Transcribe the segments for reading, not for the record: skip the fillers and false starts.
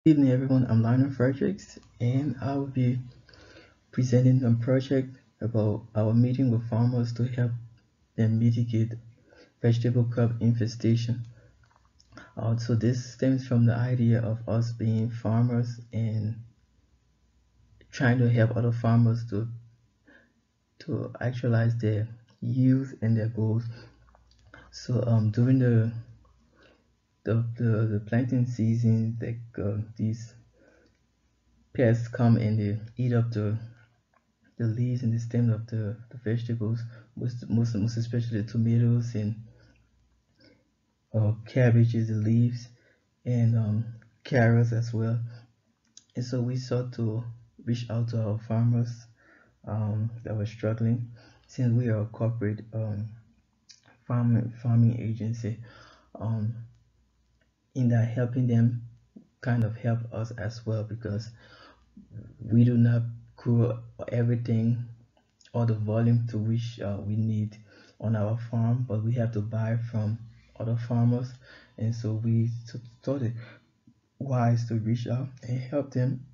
Good evening, everyone. I'm Lionel Fredericks, and I will be presenting a project about our meeting with farmers to help them mitigate vegetable crop infestation. So this stems from the idea of us being farmers and trying to help other farmers to actualize their youth and their goals. So during the planting season, these pests come and they eat up the leaves and the stems of the vegetables, most especially the tomatoes and cabbages, the leaves, and carrots as well. And so we sought to reach out to our farmers that were struggling, since we are a corporate farming agency, um, in that helping them kind of help us as well, because we do not grow everything or the volume to which we need on our farm, but we have to buy from other farmers. And so we thought it wise to reach out and help them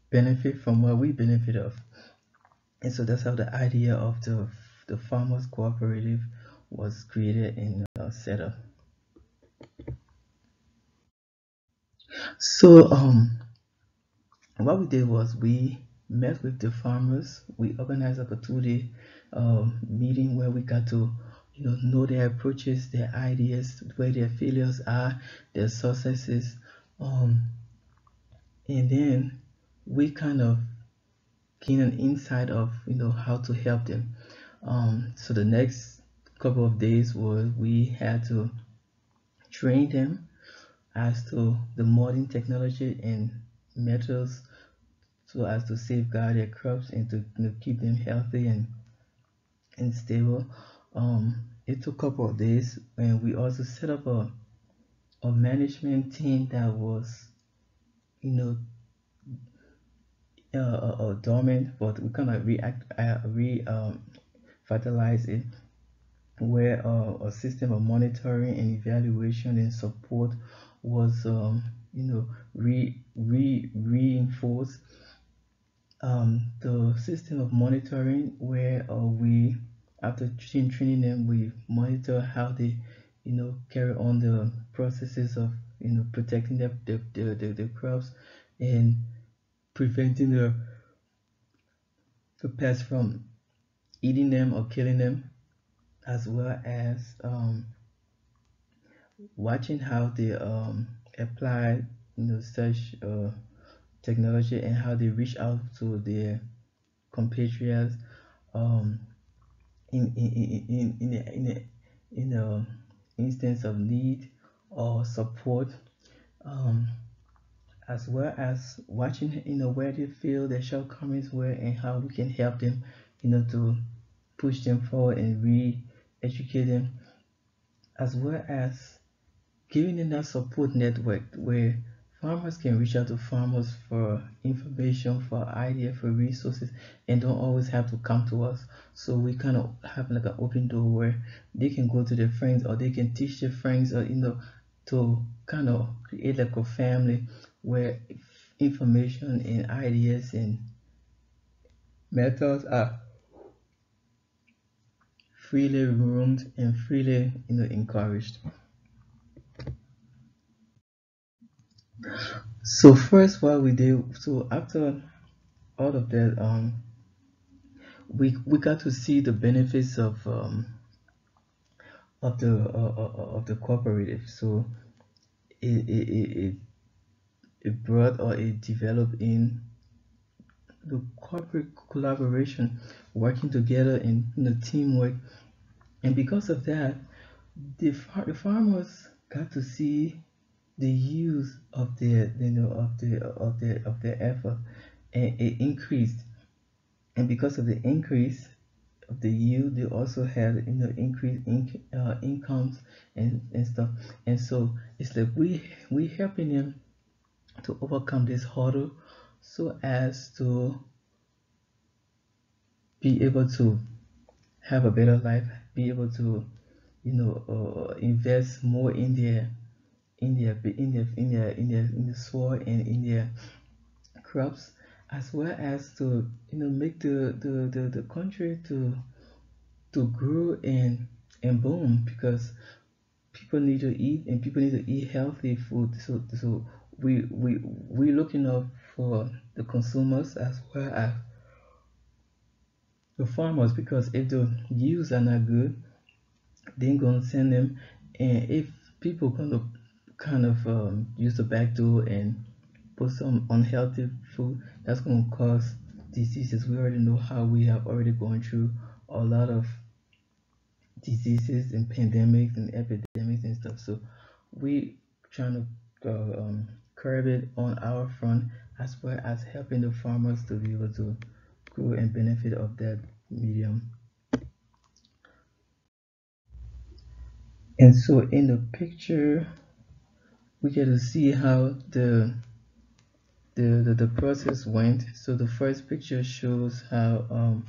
benefit from what we benefit of. And so that's how the idea of the farmers cooperative was created and set up. So what we did was we met with the farmers. We organized like a 2 day meeting where we got to know their approaches, their ideas, where their failures are, their successes, um, and then we kind of gain an insight of how to help them. So the next couple of days was we had to train them as to the modern technology and methods so as to safeguard their crops and to keep them healthy and stable. It took a couple of days, and we also set up a management team that was, you know, dormant, but we kind of fertilize it, where a system of monitoring and evaluation and support was, reinforced. The system of monitoring where we, after training them, we monitor how they carry on the processes of protecting the crops and preventing the pests from eating them or killing them, as well as watching how they apply such technology and how they reach out to their compatriots um, in a instance of need or support, um, as well as watching where they feel their shortcomings were and how we can help them to push them forward and re-educate them, as well as giving them that support network where farmers can reach out to farmers for information, for ideas, for resources, and don't always have to come to us. So we kind of have like an open door where they can go to their friends or they can teach their friends, or to kind of create like a family where information and ideas and methods are freely roomed and freely encouraged. So first, what we did, so after all of that, we got to see the benefits of the cooperative. So it it brought or it developed in the corporate collaboration, working together in teamwork, and because of that, the farmers got to see the use of their of their effort, and it increased. And because of the increase of the yield, they also had increased incomes and stuff. And so it's like we helping them to overcome this hurdle so as to be able to have a better life, be able to invest more in their in the soil and in their crops, as well as to make the country to grow and boom, because people need to eat and people need to eat healthy food. So we looking up for the consumers as well as the farmers, because if the yields are not good, they ain't gonna send them. And if people gonna kind of use the back door and put some unhealthy food, that's gonna cause diseases. We already know how we have already gone through a lot of diseases and pandemics and epidemics and stuff. So we trying to curb it on our front, as well as helping the farmers to be able to grow and benefit of that medium. And so in the picture, we get to see how the process went. So the first picture shows how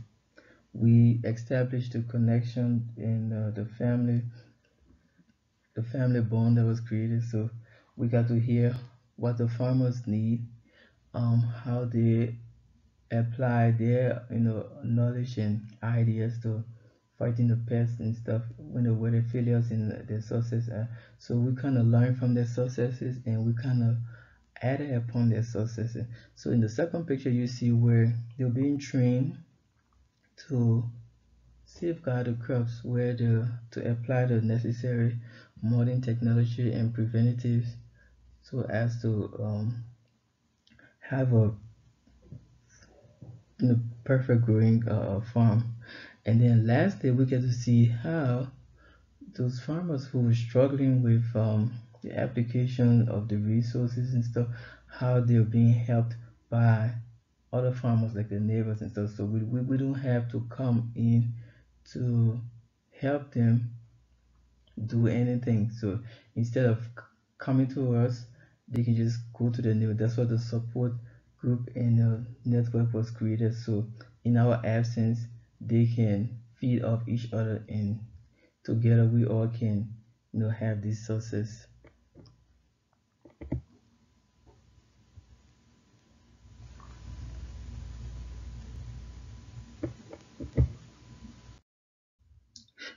we established the connection in the family bond that was created. So we got to hear what the farmers need, how they apply their knowledge and ideas to fighting the pests and stuff when the weather failures in their success. So we kind of learn from their successes and we kind of added upon their successes. So in the second picture, you see where they're being trained to safeguard the crops, where to apply the necessary modern technology and preventatives so as to have a perfect growing farm. And then lastly, we get to see how those farmers who were struggling with the application of the resources and stuff, how they're being helped by other farmers like the neighbors and stuff. So we don't have to come in to help them do anything. So instead of coming to us, they can just go to the neighbor. That's what the support group and network was created. So in our absence, they can feed off each other, and together we all can have this success.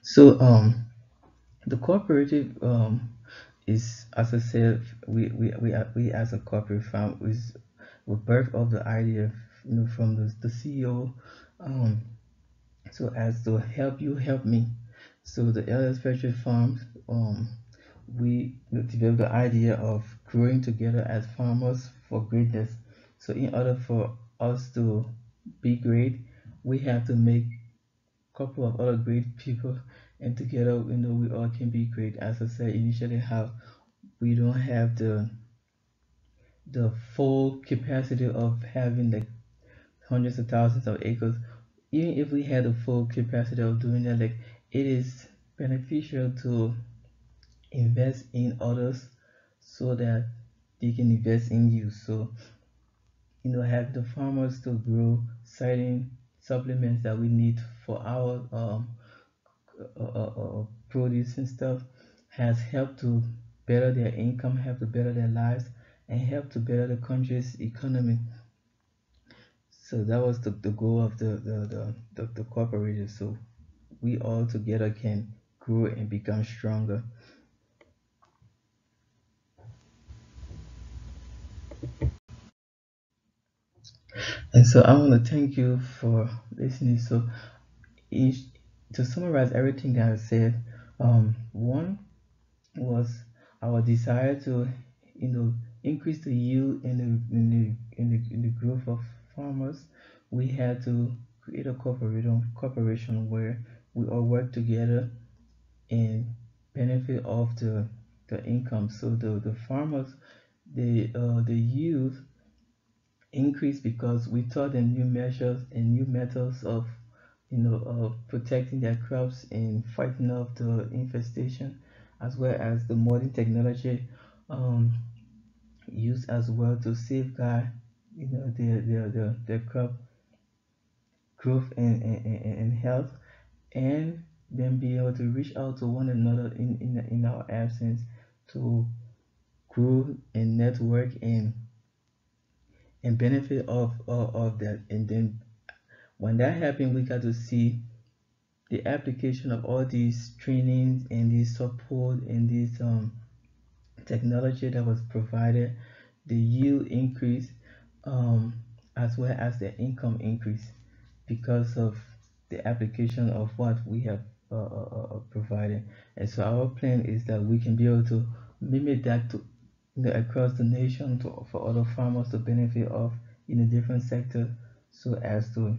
So the cooperative is, as I said, we as a corporate farm is the birth of the idea, from the CEO, um so as to help you help me. So the LS Factory Farms, we developed the idea of growing together as farmers for greatness. So in order for us to be great, we have to make a couple of other great people, and together, we all can be great. As I said initially, how we don't have the full capacity of having like hundreds of thousands of acres. Even if we had the full capacity of doing that, like, it is beneficial to invest in others so that they can invest in you. So have the farmers to grow certain supplements that we need for our produce and stuff has helped to better their income, help to better their lives, and help to better the country's economy. So that was the goal of the corporation. So we all together can grow and become stronger. And so I want to thank you for listening. So each, to summarize everything that I said, one was our desire to increase the yield in the growth of farmers. We had to create a corporation where we all work together and benefit of the income. So the farmers, the youth increased because we taught them new measures and new methods of protecting their crops and fighting off the infestation, as well as the modern technology um, used as well to safeguard their crop growth and health, and then be able to reach out to one another in our absence to grow and network and benefit of that. And then when that happened, we got to see the application of all these trainings and this support and this technology that was provided, the yield increase, um, as well as the income increase because of the application of what we have provided. And so our plan is that we can be able to mimic that to, across the nation to, for other farmers to benefit of in a different sector, so as to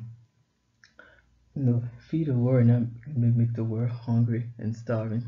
feed the world and not make the world hungry and starving.